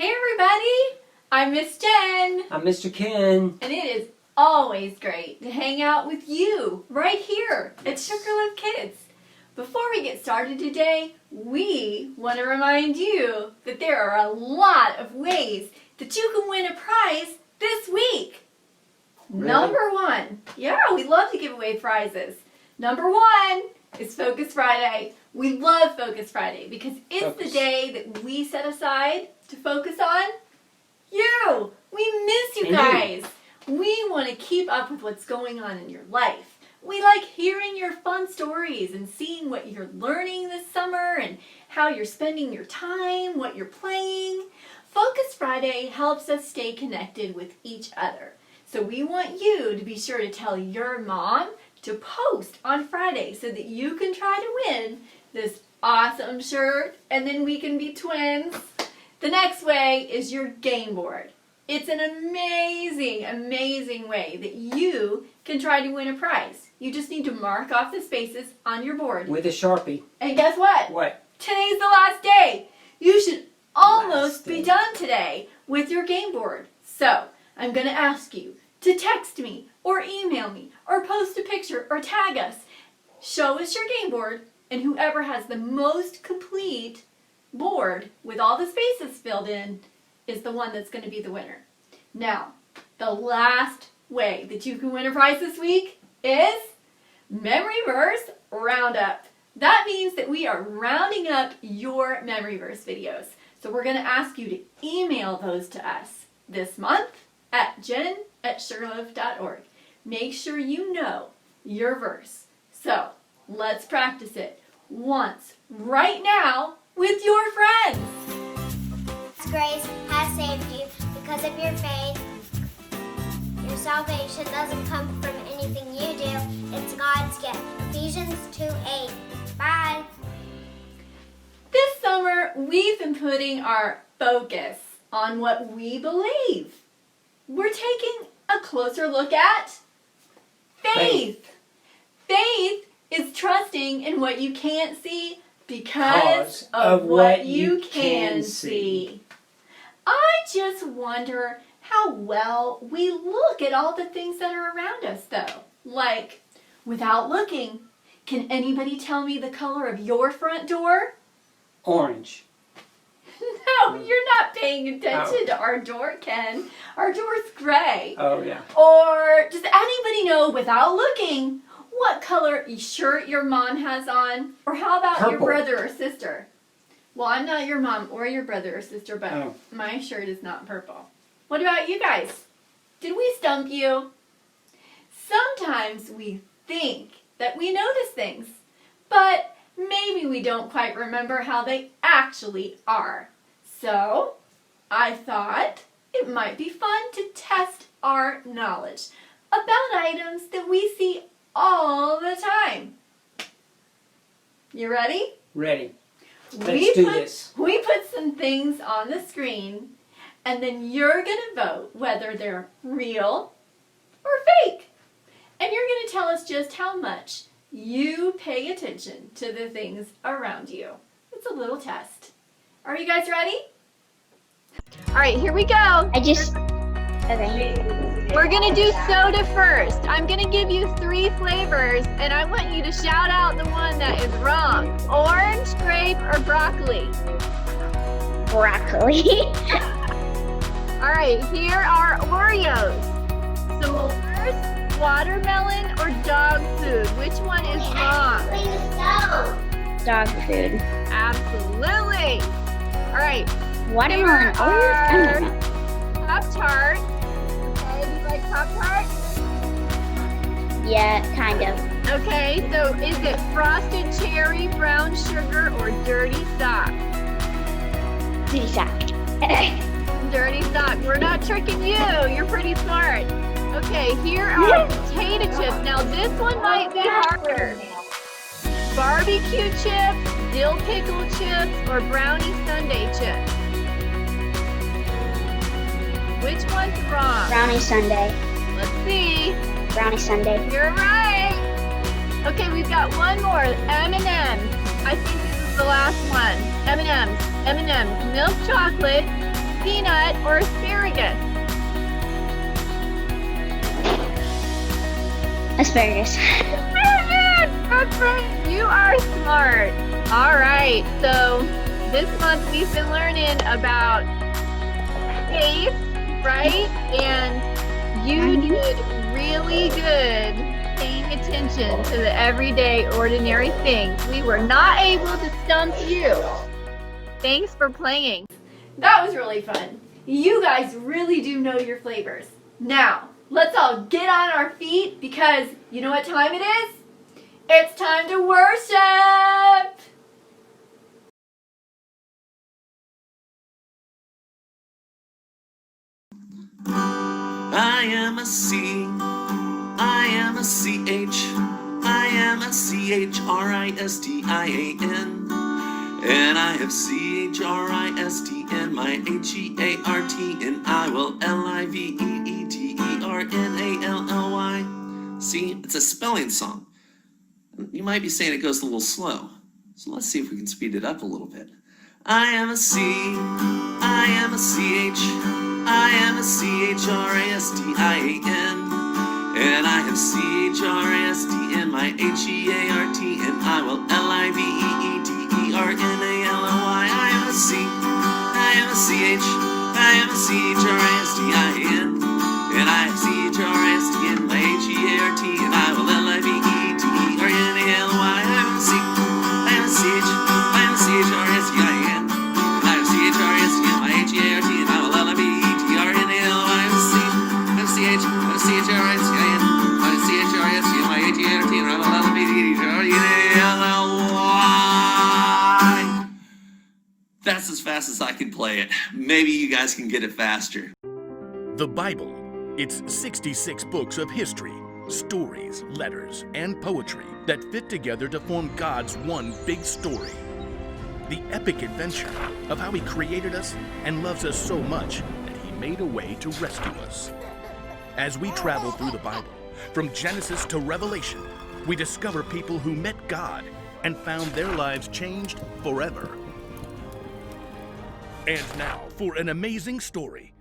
Hey everybody, I'm Miss Jen. I'm Mr. Ken. And it is always great to hang out with you right here at Sugarloaf Kids. Before we get started today, we want to remind you that there are a lot of ways that you can win a prize this week. Really? Number one, we love to give away prizes. Number one is Focus Friday. We love Focus Friday because it's the day that we set aside to focus on you. We miss you guys. We want to keep up with what's going on in your life. We like hearing your fun stories and seeing what you're learning this summer and how you're spending your time, what you're playing. Focus Friday helps us stay connected with each other. So we want you to be sure to tell your mom to post on Friday so that you can try to win this awesome shirt and then we can be twins. The next way is your game board. It's an amazing, amazing way that you can try to win a prize. You just need to mark off the spaces on your board. With a Sharpie. And guess what? What? Today's the last day. You should almost be done today with your game board. So, I'm going to ask you to text me or email me or post a picture or tag us. Show us your game board, and whoever has the most complete board with all the spaces filled in is the one that's going to be the winner. Now, the last way that you can win a prize this week is Memory Verse Roundup. That means that we are rounding up your Memory Verse videos. So we're going to ask you to email those to us this month at jen@sugarloaf.org. Make sure you know your verse. So, let's practice it once right now with your friends. Grace has saved you because of your faith. Your salvation doesn't come from anything you do. It's God's gift. Ephesians 2:8. Bye. This summer, we've been putting our focus on what we believe. We're taking a closer look at faith. Faith is trusting in what you can't see because of what you can see. I just wonder how well we look at all the things that are around us, though. Like, without looking, can anybody tell me the color of your front door? Orange. No, you're not paying attention to our door, Ken. Our door's gray. Oh, yeah. Or does anybody know, without looking, what color shirt your mom has on? Or how about your Purple. brother or sister? Well, I'm not your mom or your brother or sister, but Oh. my shirt is not purple. What about you guys? Did we stump you? Sometimes we think that we notice things, but maybe we don't quite remember how they actually are. So, I thought it might be fun to test our knowledge about items that we see all the time. You ready? Ready. Let's do this. We put some things on the screen, and then you're going to vote whether they're real or fake. And you're going to tell us just how much you pay attention to the things around you. It's a little test. Are you guys ready? All right, here we go. Okay. We're going to do soda first. I'm going to give you 3 flavors, and I want you to shout out the one that is wrong. Orange, grape, or broccoli. Broccoli. All right, here are Oreos. S'mores, watermelon, or dog food. Which one is wrong? Dog food. Absolutely. All right. Watermelon. Here are Pop-Tart. Okay, do you like Pop-Tart? Yeah, kind of. Okay, so is it frosted cherry, brown sugar, or dirty sock? Dirty sock. Dirty sock. We're not tricking you. You're pretty smart. Okay, here are potato chips. Now this one might be harder. Barbecue chips, dill pickle chips, or brownie sundae chips? Which one's wrong? Brownie sundae. Let's see. Brownie sundae. You're right. Okay, we've got one more. M&M's. I think this is the last one. M&M's. M&M's. Milk chocolate, peanut or asparagus? Asparagus. That's right. You are smart. All right. So this month we've been learning about taste, right? And you did really good paying attention to the everyday, ordinary things. We were not able to stump you. Thanks for playing. That was really fun. You guys really do know your flavors. Now, let's all get on our feet because you know what time it is? It's time to worship! I am a C, I am a CH, I am a CHRISTIAN, and I have CHRISTN, my HEART, and I will LIVEETERNALLY. See, it's a spelling song. You might be saying it goes a little slow, so let's see if we can speed it up a little bit. I am a C, I am a CH, I am a CHRISTIAN, and I have CHRISTN, my HEART, and I will LIVEETERNALLY. I am a C, I am a CH, I am a CHRISTIN, and I have CHRISTN, my HEART, and I will LIVEETERNALLY. I am a C, I am a CH, I am a CHRISTIN, and I have CHRISTN, my HEART, and I will LIVEETERNALLY. I am a C, I am a CH, I am a CHRISTN, I have CHRISTN, my HEART, and I will LIVEETERNALLY. That's as fast as I can play it. Maybe you guys can get it faster. The Bible. It's 66 books of history, stories, letters, and poetry that fit together to form God's one big story. The epic adventure of how He created us and loves us so much that He made a way to rescue us. As we travel through the Bible, from Genesis to Revelation, we discover people who met God and found their lives changed forever. And now for an amazing story.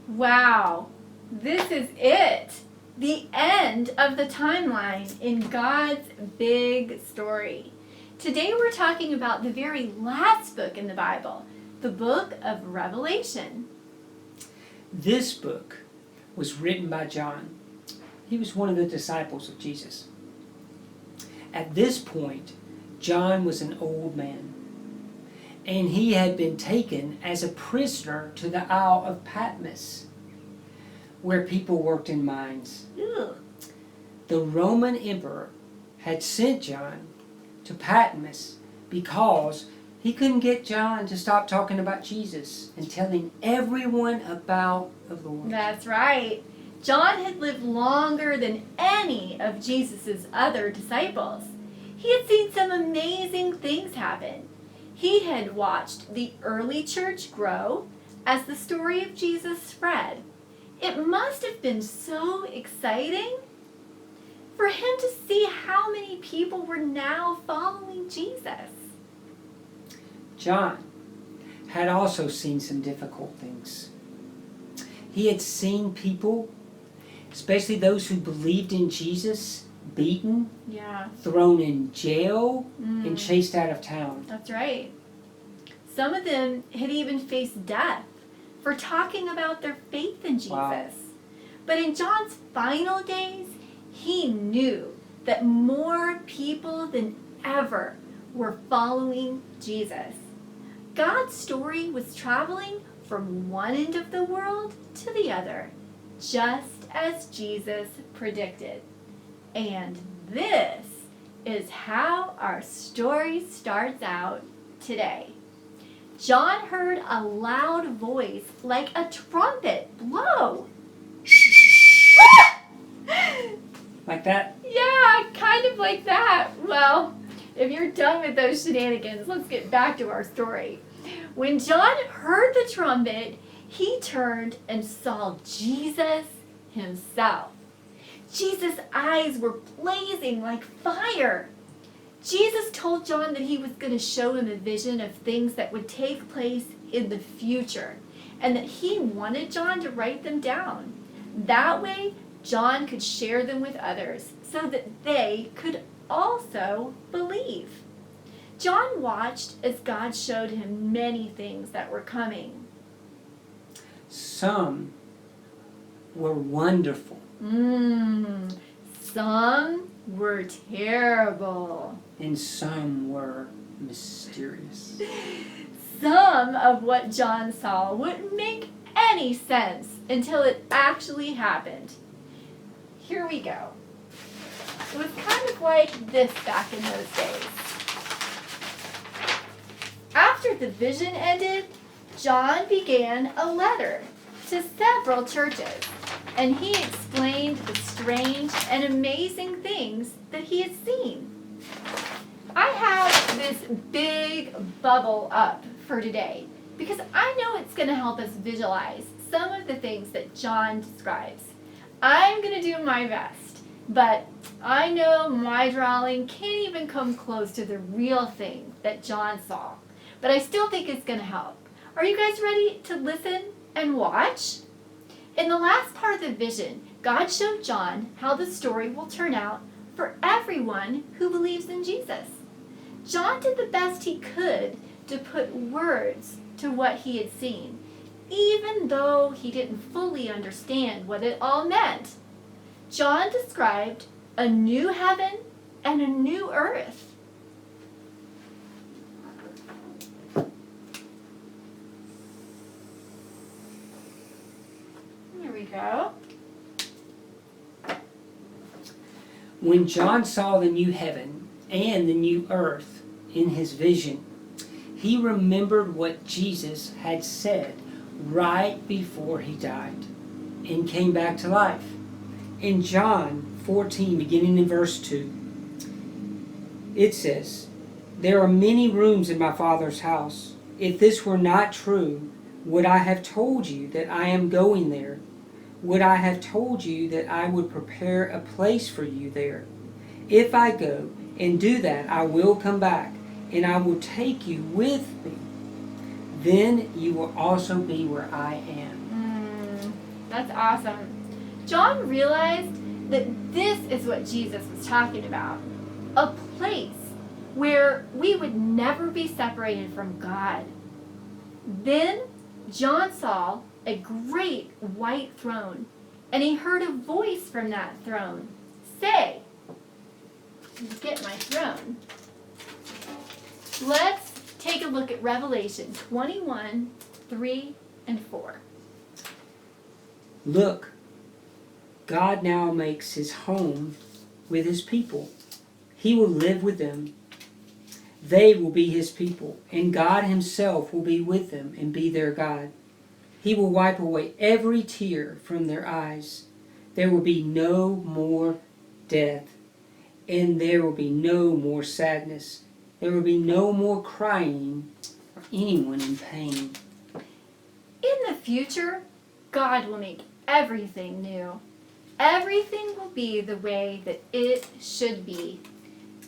Wow, this is it. The end of the timeline in God's big story. Today we're talking about the very last book in the Bible, the book of Revelation. This book was written by John. He was one of the disciples of Jesus. At this point, John was an old man, and he had been taken as a prisoner to the Isle of Patmos, where people worked in mines. Ugh. The Roman emperor had sent John to Patmos because he couldn't get John to stop talking about Jesus and telling everyone about the Lord. That's right. John had lived longer than any of Jesus' other disciples. He had seen some amazing things happen. He had watched the early church grow as the story of Jesus spread. It must have been so exciting for him to see how many people were now following Jesus. John had also seen some difficult things. He had seen people, especially those who believed in Jesus, beaten, Yeah, thrown in jail, and chased out of town. that's right. Some of them had even faced death for talking about their faith in Jesus. Wow. But in John's final days, he knew that more people than ever were following Jesus. God's story was traveling from one end of the world to the other, just as Jesus predicted. And this is how our story starts out today. John heard a loud voice like a trumpet blow. Like that? Yeah, kind of like that. Well, if you're done with those shenanigans, let's get back to our story. When John heard the trumpet, he turned and saw Jesus himself. Jesus' eyes were blazing like fire. Jesus told John that he was going to show him a vision of things that would take place in the future, and that he wanted John to write them down. That way, John could share them with others so that they could also believe. John watched as God showed him many things that were coming. Some were wonderful. Some were terrible. And some were mysterious. Some of what John saw wouldn't make any sense until it actually happened. Here we go. It was kind of like this back in those days. After the vision ended, John began a letter to several churches, and he explained the strange and amazing things that he had seen. I have this big bubble up for today because I know it's going to help us visualize some of the things that John describes. I'm going to do my best, but I know my drawing can't even come close to the real thing that John saw. But I still think it's going to help. Are you guys ready to listen and watch? In the last part of the vision, God showed John how the story will turn out for everyone who believes in Jesus. John did the best he could to put words to what he had seen, even though he didn't fully understand what it all meant. John described a new heaven and a new earth. Here we go. When John saw the new heaven and the new earth in his vision, he remembered what Jesus had said right before he died and came back to life. In John 14, beginning in verse 2, it says, "There are many rooms in my Father's house. If this were not true, would I have told you that I am going there? Would I have told you that I would prepare a place for you there? If I go and do that, I will come back, and I will take you with me. Then you will also be where I am." That's awesome. John realized that this is what Jesus was talking about. A place where we would never be separated from God. Then John saw a great white throne, and he heard a voice from that throne say, "Get my throne." Let's take a look at Revelation 21, 3 and 4. Look, God now makes his home with his people. He will live with them. They will be his people, and God himself will be with them and be their God. He will wipe away every tear from their eyes. There will be no more death, and there will be no more sadness. There will be no more crying or anyone in pain. In the future, God will make everything new. Everything will be the way that it should be.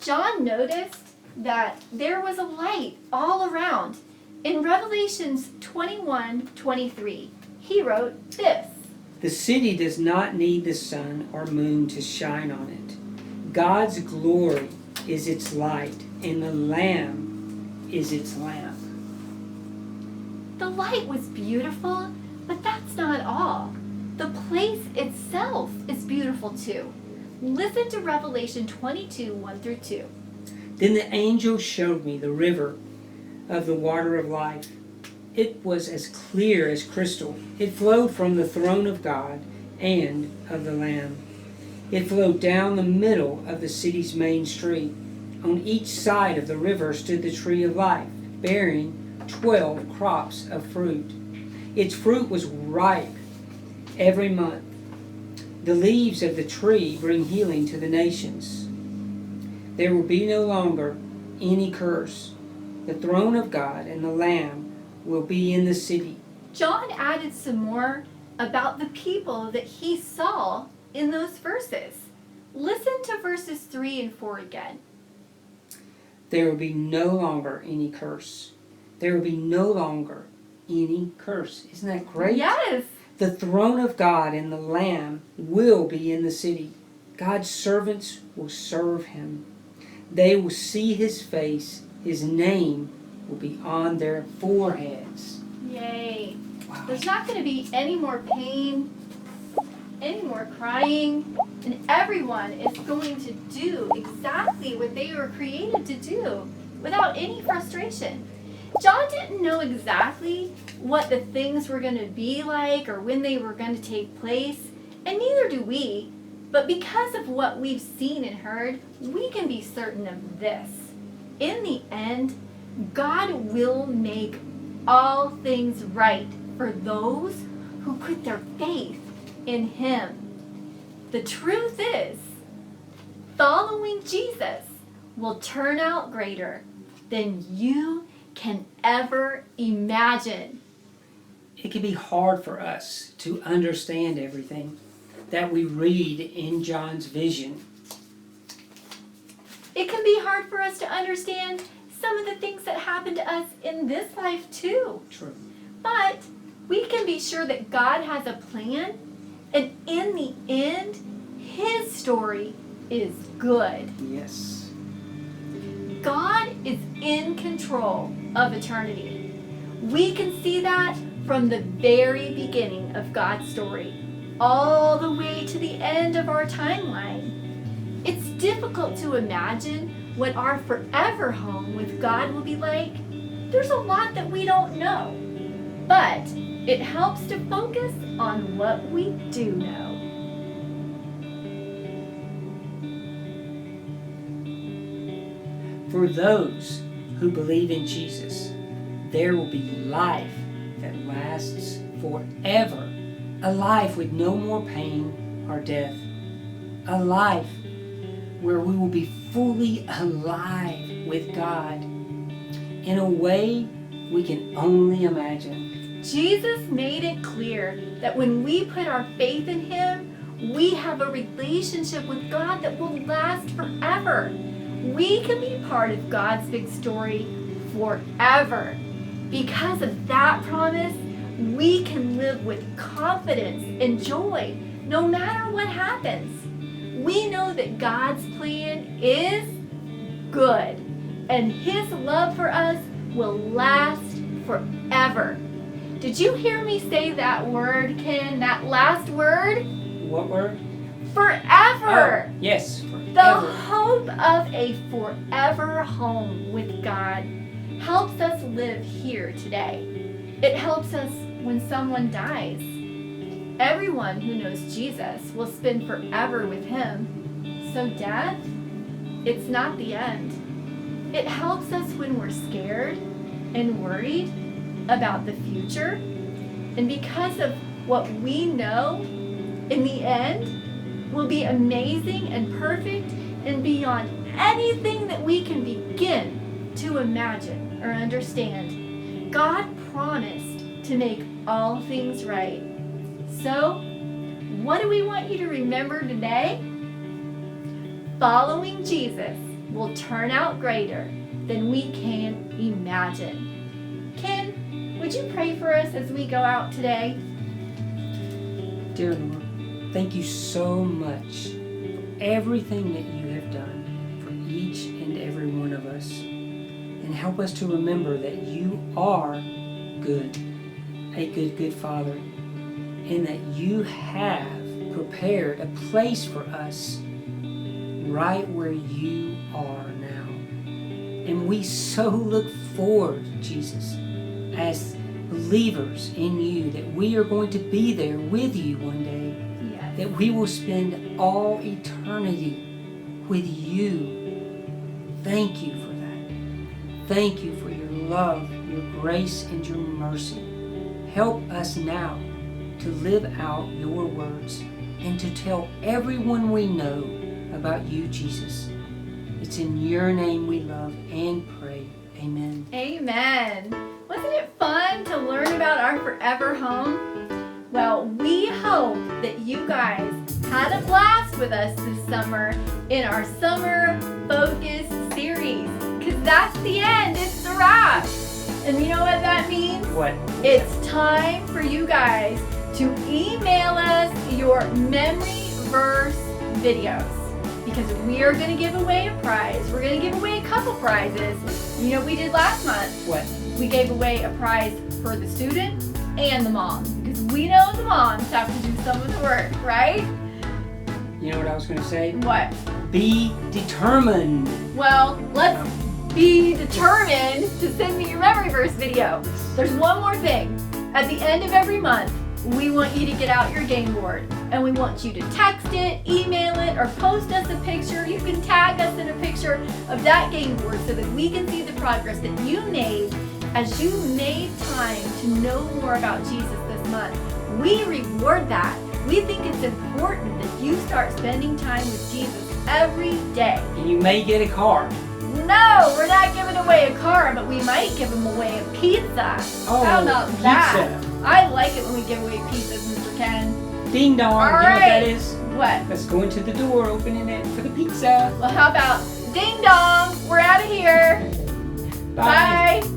John noticed that there was a light all around. In Revelations 21:23, he wrote this: The city does not need the sun or moon to shine on it. God's glory is its light, and the Lamb is its lamp. The light was beautiful, but that's not all. The place itself is beautiful too. Listen to Revelation 22, 1 through 2. Then the angel showed me the river of the water of life. It was as clear as crystal. It flowed from the throne of God and of the Lamb. It flowed down the middle of the city's main street. On each side of the river stood the tree of life, bearing 12 crops of fruit. Its fruit was ripe every month. The leaves of the tree bring healing to the nations. There will be no longer any curse. The throne of God and the Lamb will be in the city. John added some more about the people that he saw in those verses. Listen to verses 3 and 4 again. there will be no longer any curse. There will be no longer any curse. Isn't that great? Yes. The throne of God and the Lamb will be in the city. God's servants will serve him. They will see his face. His name will be on their foreheads. Yay. Wow. There's not going to be any more pain, any more crying, and everyone is going to do exactly what they were created to do without any frustration. John didn't know exactly what the things were going to be like or when they were going to take place, and neither do we. But because of what we've seen and heard, we can be certain of this. In the end, God will make all things right for those who put their faith in him. The truth is, following Jesus will turn out greater than you can ever imagine. It can be hard for us to understand everything that we read in John's vision. It can be hard for us to understand some of the things that happen to us in this life too. True. But we can be sure that God has a plan, and in the end, his story is good. Yes. God is in control of eternity. We can see that from the very beginning of God's story, all the way to the end of our timeline. It's difficult to imagine what our forever home with God will be like. There's a lot that we don't know, but it helps to focus on what we do know. For those who believe in Jesus, there will be life that lasts forever. A life with no more pain or death. A life where we will be fully alive with God in a way we can only imagine. Jesus made it clear that when we put our faith in him, we have a relationship with God that will last forever. We can be part of God's big story forever. Because of that promise, we can live with confidence and joy no matter what happens. We know that God's plan is good, and his love for us will last forever. Did you hear me say that word, Ken? That last word? What word? Forever. Oh, yes, The forever. hope of a forever home with God helps us live here today. It helps us when someone dies. Everyone who knows Jesus will spend forever with him. So death, it's not the end. It helps us when we're scared and worried about the future. And because of what we know, in the end, will be amazing and perfect and beyond anything that we can begin to imagine or understand. God promised to make all things right. So, what do we want you to remember today? Following Jesus will turn out greater than we can imagine. Ken, would you pray for us as we go out today? Dear Lord, thank you so much for everything that you have done for each and every one of us. And help us to remember that you are good, a good Father, and that you have prepared a place for us right where you are now. And we so look forward, Jesus, as believers in you, that we are going to be there with you one day. Yes. That we will spend all eternity with you. Thank you for that. Thank you for your love, your grace, and your mercy. Help us now to live out your words and to tell everyone we know about you, Jesus. It's in your name we love and pray. Amen. Amen. Wasn't it fun to learn about our forever home? Well, we hope that you guys had a blast with us this summer in our Summer Focus series, because that's the end. It's the wrap. And you know what that means? What? It's time for you guys to email us your memory verse videos, because we are going to give away a prize. We're going to give away a couple prizes. You know what we did last month? What? We gave away a prize for the student and the mom, because we know the moms have to do some of the work, right? You know what I was going to say? What? Be determined. Well, let's be determined to send me your memory verse video. There's one more thing. At the end of every month, we want you to get out your game board, and we want you to text it, email it, or post us a picture. You can tag us in a picture of that game board so that we can see the progress that you made as you made time to know more about Jesus this month. We reward that. We think it's important that you start spending time with Jesus every day. And you may get a car. No, we're not giving away a car, but we might give them away a pizza. Oh, How about that? pizza. I like it when we give away pizzas, Mr. Ken. Ding dong. All You know what that right. is? What? Let's go into the door, opening it for the pizza. Well, how about ding dong? We're out of here. Bye. Bye.